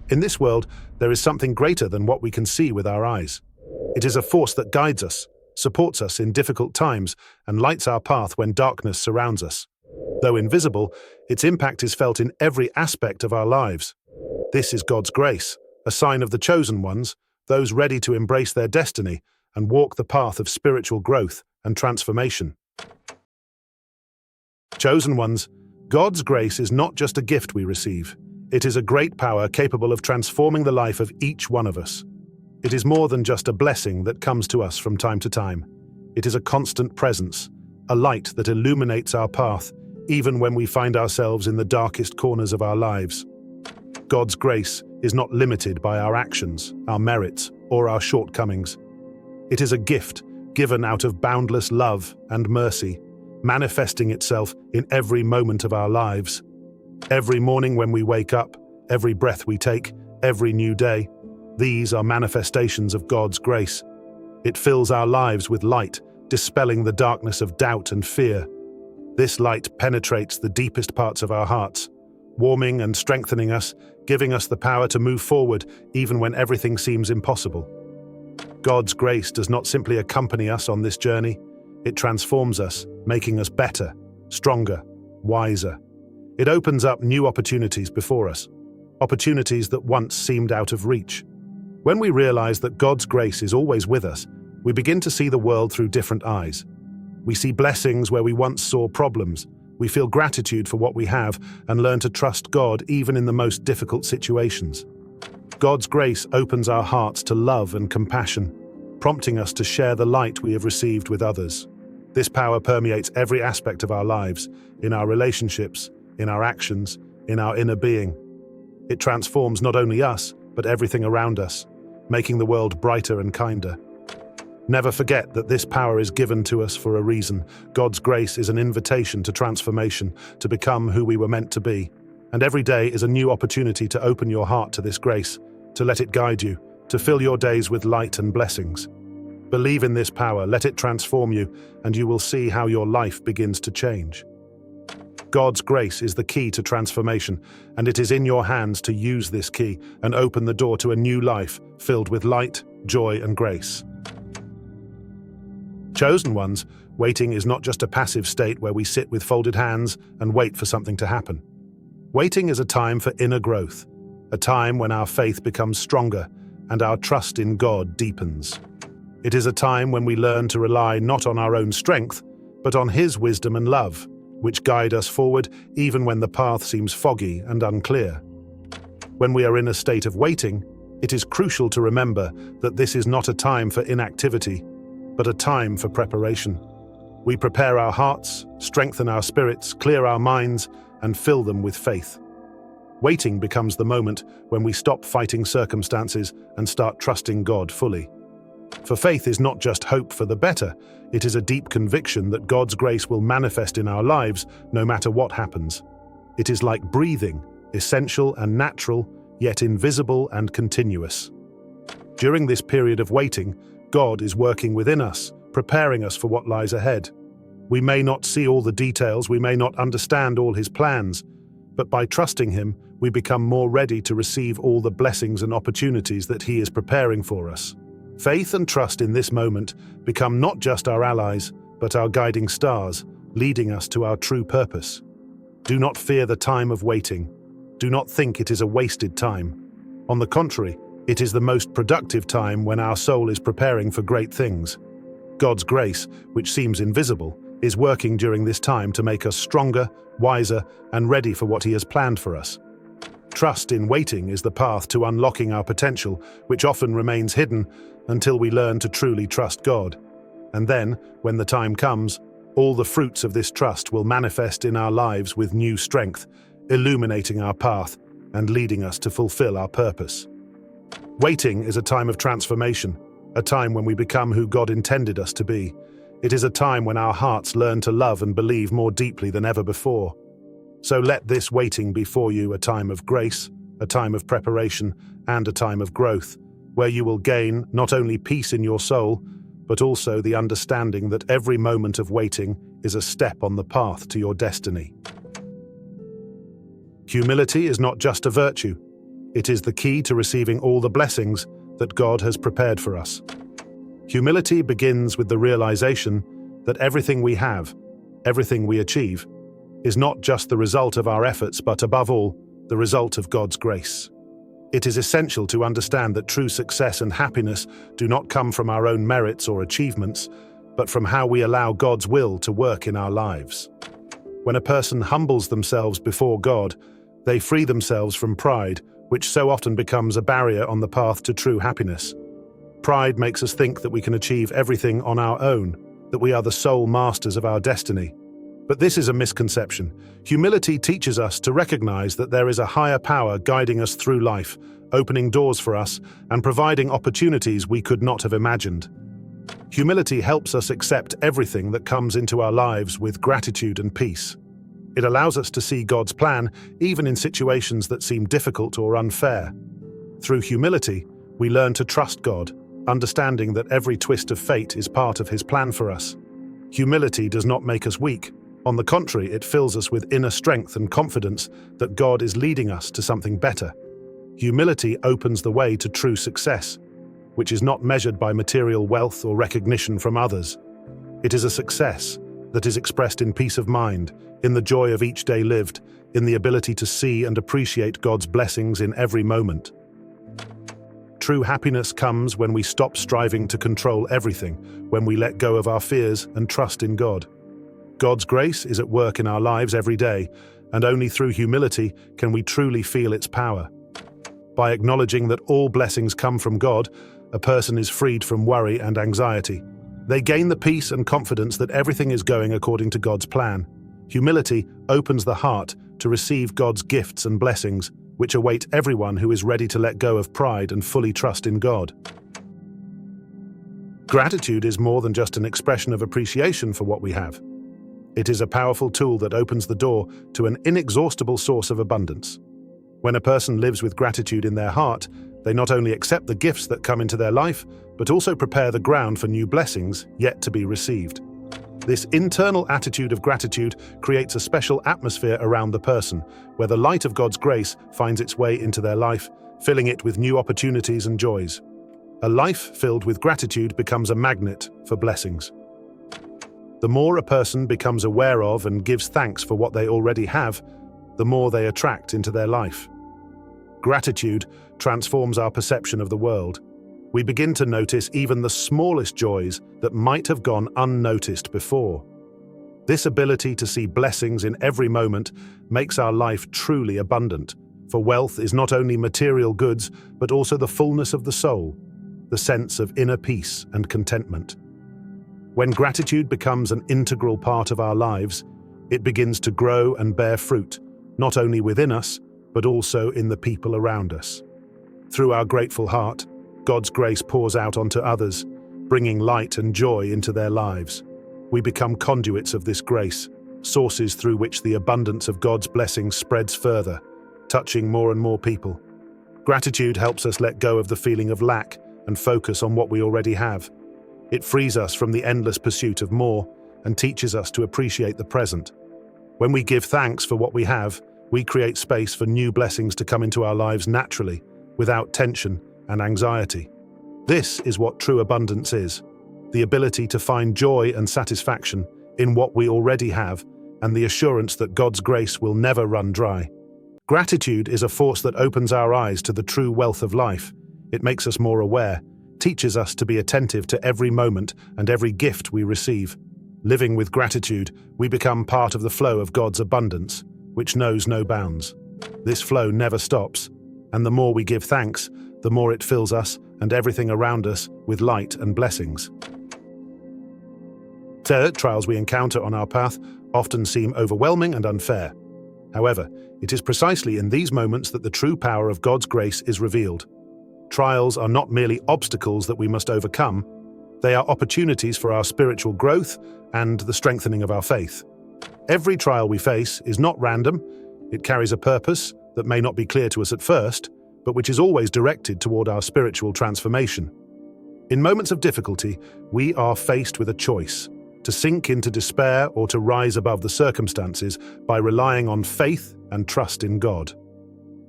In this world, there is something greater than what we can see with our eyes. It is a force that guides us, supports us in difficult times, and lights our path when darkness surrounds us. Though invisible, its impact is felt in every aspect of our lives. This is God's grace, a sign of the chosen ones, those ready to embrace their destiny and walk the path of spiritual growth and transformation. Chosen ones, God's grace is not just a gift we receive. It is a great power capable of transforming the life of each one of us. It is more than just a blessing that comes to us from time to time. It is a constant presence, a light that illuminates our path, even when we find ourselves in the darkest corners of our lives. God's grace is not limited by our actions, our merits, or our shortcomings. It is a gift given out of boundless love and mercy, manifesting itself in every moment of our lives. Every morning when we wake up, every breath we take, every new day, these are manifestations of God's grace. It fills our lives with light, dispelling the darkness of doubt and fear. This light penetrates the deepest parts of our hearts, warming and strengthening us, giving us the power to move forward even when everything seems impossible. God's grace does not simply accompany us on this journey, it transforms us, making us better, stronger, wiser. It opens up new opportunities before us, opportunities that once seemed out of reach. When we realize that God's grace is always with us, we begin to see the world through different eyes. We see blessings where we once saw problems. We feel gratitude for what we have and learn to trust God even in the most difficult situations. God's grace opens our hearts to love and compassion, prompting us to share the light we have received with others. This power permeates every aspect of our lives, in our relationships, in our actions, in our inner being. It transforms not only us, but everything around us, making the world brighter and kinder. Never forget that this power is given to us for a reason. God's grace is an invitation to transformation, to become who we were meant to be. And every day is a new opportunity to open your heart to this grace, to let it guide you, to fill your days with light and blessings. Believe in this power, let it transform you, and you will see how your life begins to change. God's grace is the key to transformation, and it is in your hands to use this key and open the door to a new life filled with light, joy, and grace. Chosen ones, waiting is not just a passive state where we sit with folded hands and wait for something to happen. Waiting is a time for inner growth, a time when our faith becomes stronger and our trust in God deepens. It is a time when we learn to rely not on our own strength, but on His wisdom and love, which guide us forward even when the path seems foggy and unclear. When we are in a state of waiting, it is crucial to remember that this is not a time for inactivity, but a time for preparation. We prepare our hearts, strengthen our spirits, clear our minds, and fill them with faith. Waiting becomes the moment when we stop fighting circumstances and start trusting God fully. For faith is not just hope for the better, it is a deep conviction that God's grace will manifest in our lives no matter what happens. It is like breathing, essential and natural, yet invisible and continuous. During this period of waiting, God is working within us, preparing us for what lies ahead. We may not see all the details, we may not understand all His plans, but by trusting Him, we become more ready to receive all the blessings and opportunities that He is preparing for us. Faith and trust in this moment become not just our allies, but our guiding stars, leading us to our true purpose. Do not fear the time of waiting. Do not think it is a wasted time. On the contrary, it is the most productive time when our soul is preparing for great things. God's grace, which seems invisible, is working during this time to make us stronger, wiser, and ready for what He has planned for us. Trust in waiting is the path to unlocking our potential, which often remains hidden until we learn to truly trust God. And then, when the time comes, all the fruits of this trust will manifest in our lives with new strength, illuminating our path and leading us to fulfill our purpose. Waiting is a time of transformation, a time when we become who God intended us to be. It is a time when our hearts learn to love and believe more deeply than ever before. So let this waiting be for you a time of grace, a time of preparation, and a time of growth, where you will gain not only peace in your soul, but also the understanding that every moment of waiting is a step on the path to your destiny. Humility is not just a virtue, It is the key to receiving all the blessings that God has prepared for us. Humility begins with the realization that everything we have, everything we achieve, is not just the result of our efforts, but above all, the result of God's grace. It is essential to understand that true success and happiness do not come from our own merits or achievements, but from how we allow God's will to work in our lives. When a person humbles themselves before God, they free themselves from pride, which so often becomes a barrier on the path to true happiness. Pride makes us think that we can achieve everything on our own, that we are the sole masters of our destiny. But this is a misconception. Humility teaches us to recognize that there is a higher power guiding us through life, opening doors for us, and providing opportunities we could not have imagined. Humility helps us accept everything that comes into our lives with gratitude and peace. It allows us to see God's plan even in situations that seem difficult or unfair. Through humility, we learn to trust God, understanding that every twist of fate is part of His plan for us. Humility does not make us weak. On the contrary, it fills us with inner strength and confidence that God is leading us to something better. Humility opens the way to true success, which is not measured by material wealth or recognition from others. It is a success that is expressed in peace of mind, in the joy of each day lived, in the ability to see and appreciate God's blessings in every moment. True happiness comes when we stop striving to control everything, when we let go of our fears and trust in God. God's grace is at work in our lives every day, and only through humility can we truly feel its power. By acknowledging that all blessings come from God, a person is freed from worry and anxiety. They gain the peace and confidence that everything is going according to God's plan. Humility opens the heart to receive God's gifts and blessings, which await everyone who is ready to let go of pride and fully trust in God. Gratitude is more than just an expression of appreciation for what we have. It is a powerful tool that opens the door to an inexhaustible source of abundance. When a person lives with gratitude in their heart, they not only accept the gifts that come into their life, but also prepare the ground for new blessings yet to be received. This internal attitude of gratitude creates a special atmosphere around the person, where the light of God's grace finds its way into their life, filling it with new opportunities and joys. A life filled with gratitude becomes a magnet for blessings. The more a person becomes aware of and gives thanks for what they already have, the more they attract into their life. Gratitude transforms our perception of the world. We begin to notice even the smallest joys that might have gone unnoticed before. This ability to see blessings in every moment makes our life truly abundant, for wealth is not only material goods, but also the fullness of the soul, the sense of inner peace and contentment. When gratitude becomes an integral part of our lives, it begins to grow and bear fruit, not only within us, but also in the people around us. Through our grateful heart, God's grace pours out onto others, bringing light and joy into their lives. We become conduits of this grace, sources through which the abundance of God's blessings spreads further, touching more and more people. Gratitude helps us let go of the feeling of lack and focus on what we already have. It frees us from the endless pursuit of more and teaches us to appreciate the present. When we give thanks for what we have, we create space for new blessings to come into our lives naturally, without tension and anxiety. This is what true abundance is, the ability to find joy and satisfaction in what we already have, and the assurance that God's grace will never run dry. Gratitude is a force that opens our eyes to the true wealth of life. It makes us more aware, teaches us to be attentive to every moment and every gift we receive. Living with gratitude, we become part of the flow of God's abundance, which knows no bounds. This flow never stops, and the more we give thanks, the more it fills us and everything around us with light and blessings. Trials we encounter on our path often seem overwhelming and unfair. However, it is precisely in these moments that the true power of God's grace is revealed. Trials are not merely obstacles that we must overcome, they are opportunities for our spiritual growth and the strengthening of our faith. Every trial we face is not random, it carries a purpose that may not be clear to us at first, but which is always directed toward our spiritual transformation. In moments of difficulty, we are faced with a choice: to sink into despair or to rise above the circumstances by relying on faith and trust in God.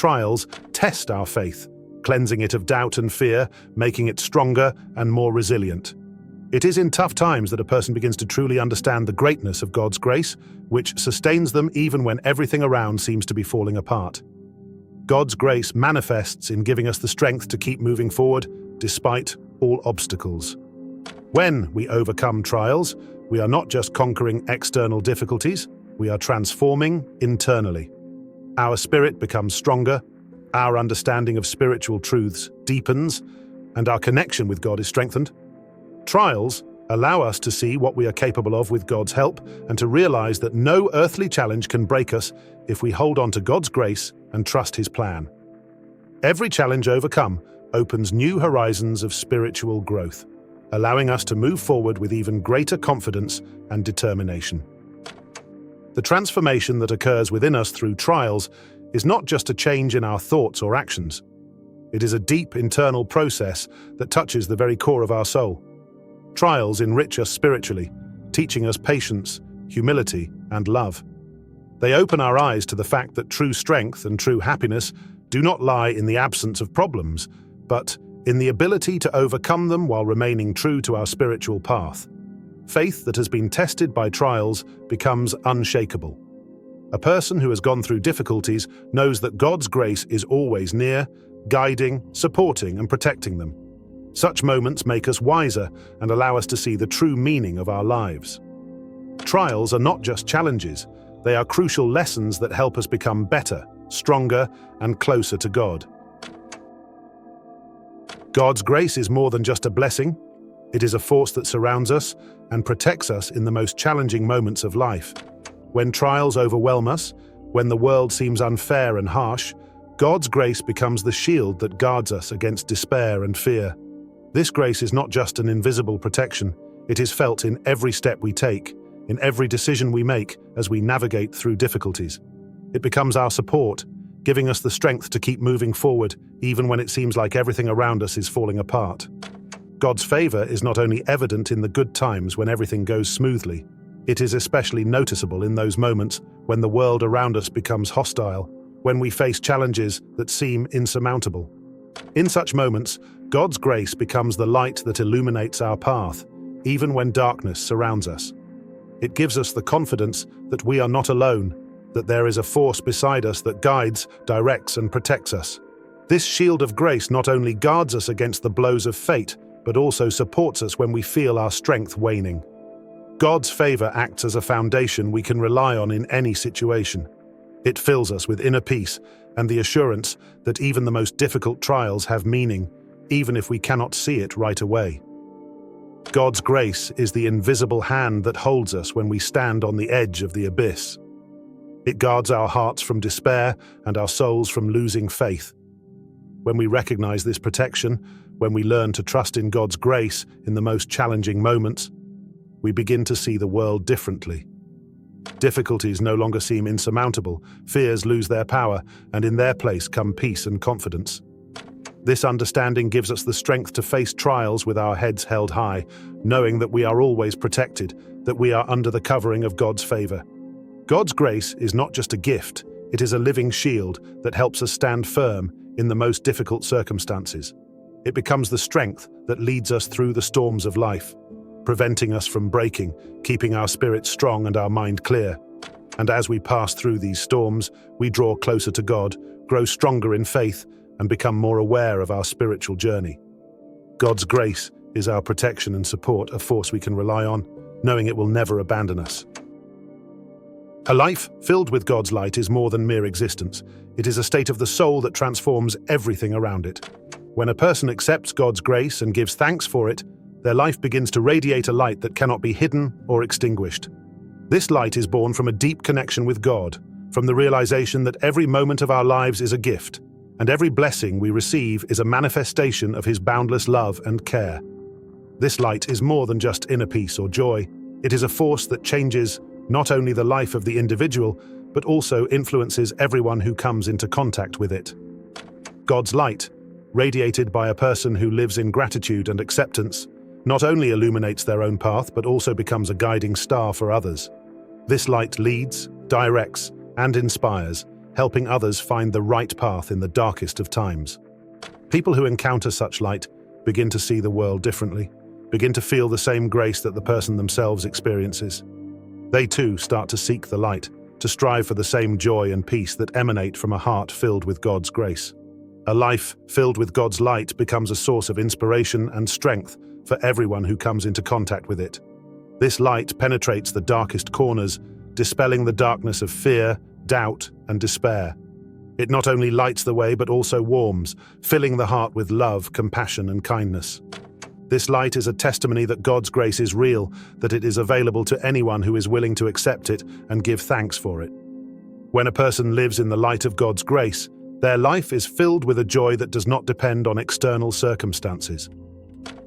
trials test our faith, cleansing it of doubt and fear, making it stronger and more resilient. It is in tough times that a person begins to truly understand the greatness of God's grace, which sustains them even when everything around seems to be falling apart. God's grace manifests in giving us the strength to keep moving forward despite all obstacles. When we overcome trials, we are not just conquering external difficulties, we are transforming internally. Our spirit becomes stronger, our understanding of spiritual truths deepens, and our connection with God is strengthened. Trials allow us to see what we are capable of with God's help and to realize that no earthly challenge can break us if we hold on to God's grace and trust His plan. Every challenge overcome opens new horizons of spiritual growth, allowing us to move forward with even greater confidence and determination. The transformation that occurs within us through trials is not just a change in our thoughts or actions. It is a deep internal process that touches the very core of our soul. Trials enrich us spiritually, teaching us patience, humility, and love. They open our eyes to the fact that true strength and true happiness do not lie in the absence of problems, but in the ability to overcome them while remaining true to our spiritual path. Faith that has been tested by trials becomes unshakable. A person who has gone through difficulties knows that God's grace is always near, guiding, supporting, and protecting them. Such moments make us wiser and allow us to see the true meaning of our lives. Trials are not just challenges, they are crucial lessons that help us become better, stronger, and closer to God. God's grace is more than just a blessing. It is a force that surrounds us and protects us in the most challenging moments of life. When trials overwhelm us, when the world seems unfair and harsh, God's grace becomes the shield that guards us against despair and fear. This grace is not just an invisible protection, it is felt in every step we take, in every decision we make as we navigate through difficulties. It becomes our support, giving us the strength to keep moving forward, even when it seems like everything around us is falling apart. God's favor is not only evident in the good times when everything goes smoothly, it is especially noticeable in those moments when the world around us becomes hostile, when we face challenges that seem insurmountable. In such moments, God's grace becomes the light that illuminates our path, even when darkness surrounds us. It gives us the confidence that we are not alone, that there is a force beside us that guides, directs, and protects us. This shield of grace not only guards us against the blows of fate, but also supports us when we feel our strength waning. God's favor acts as a foundation we can rely on in any situation. It fills us with inner peace and the assurance that even the most difficult trials have meaning, even if we cannot see it right away. God's grace is the invisible hand that holds us when we stand on the edge of the abyss. It guards our hearts from despair and our souls from losing faith. When we recognize this protection, when we learn to trust in God's grace in the most challenging moments, we begin to see the world differently. Difficulties no longer seem insurmountable, fears lose their power, and in their place come peace and confidence. This understanding gives us the strength to face trials with our heads held high, knowing that we are always protected, that we are under the covering of God's favor. God's grace is not just a gift, it is a living shield that helps us stand firm in the most difficult circumstances. It becomes the strength that leads us through the storms of life, preventing us from breaking, keeping our spirit strong and our mind clear. And as we pass through these storms, we draw closer to God, grow stronger in faith, and become more aware of our spiritual journey. God's grace is our protection and support, a force we can rely on, knowing it will never abandon us. A life filled with God's light is more than mere existence. It is a state of the soul that transforms everything around it. When a person accepts God's grace and gives thanks for it, their life begins to radiate a light that cannot be hidden or extinguished. This light is born from a deep connection with God, from the realization that every moment of our lives is a gift, and every blessing we receive is a manifestation of His boundless love and care. This light is more than just inner peace or joy. It is a force that changes not only the life of the individual, but also influences everyone who comes into contact with it. God's light, radiated by a person who lives in gratitude and acceptance, not only illuminates their own path, but also becomes a guiding star for others. This light leads, directs, and inspires, helping others find the right path in the darkest of times. People who encounter such light begin to see the world differently, begin to feel the same grace that the person themselves experiences. They too start to seek the light, to strive for the same joy and peace that emanate from a heart filled with God's grace. A life filled with God's light becomes a source of inspiration and strength for everyone who comes into contact with it. This light penetrates the darkest corners, dispelling the darkness of fear, doubt, and despair. It not only lights the way but also warms, filling the heart with love, compassion, and kindness. This light is a testimony that God's grace is real, that it is available to anyone who is willing to accept it and give thanks for it. When a person lives in the light of God's grace, their life is filled with a joy that does not depend on external circumstances.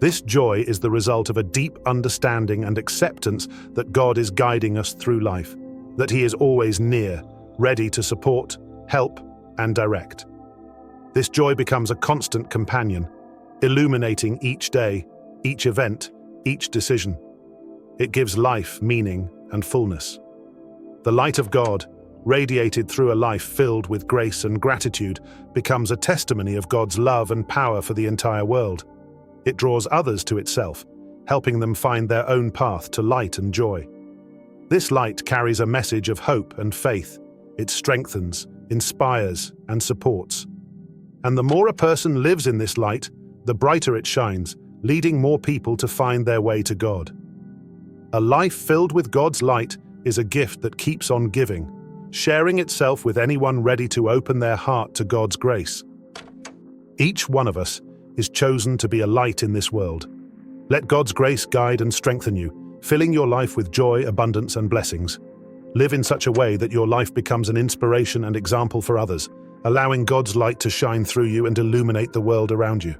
This joy is the result of a deep understanding and acceptance that God is guiding us through life, that He is always near, ready to support, help, and direct. This joy becomes a constant companion, illuminating each day, each event, each decision. It gives life meaning and fullness. The light of God, radiated through a life filled with grace and gratitude, becomes a testimony of God's love and power for the entire world. It draws others to itself, helping them find their own path to light and joy. This light carries a message of hope and faith. It strengthens, inspires, and supports. And the more a person lives in this light, the brighter it shines, leading more people to find their way to God. A life filled with God's light is a gift that keeps on giving, sharing itself with anyone ready to open their heart to God's grace. Each one of us is chosen to be a light in this world. Let God's grace guide and strengthen you, filling your life with joy, abundance, and blessings. Live in such a way that your life becomes an inspiration and example for others, allowing God's light to shine through you and illuminate the world around you.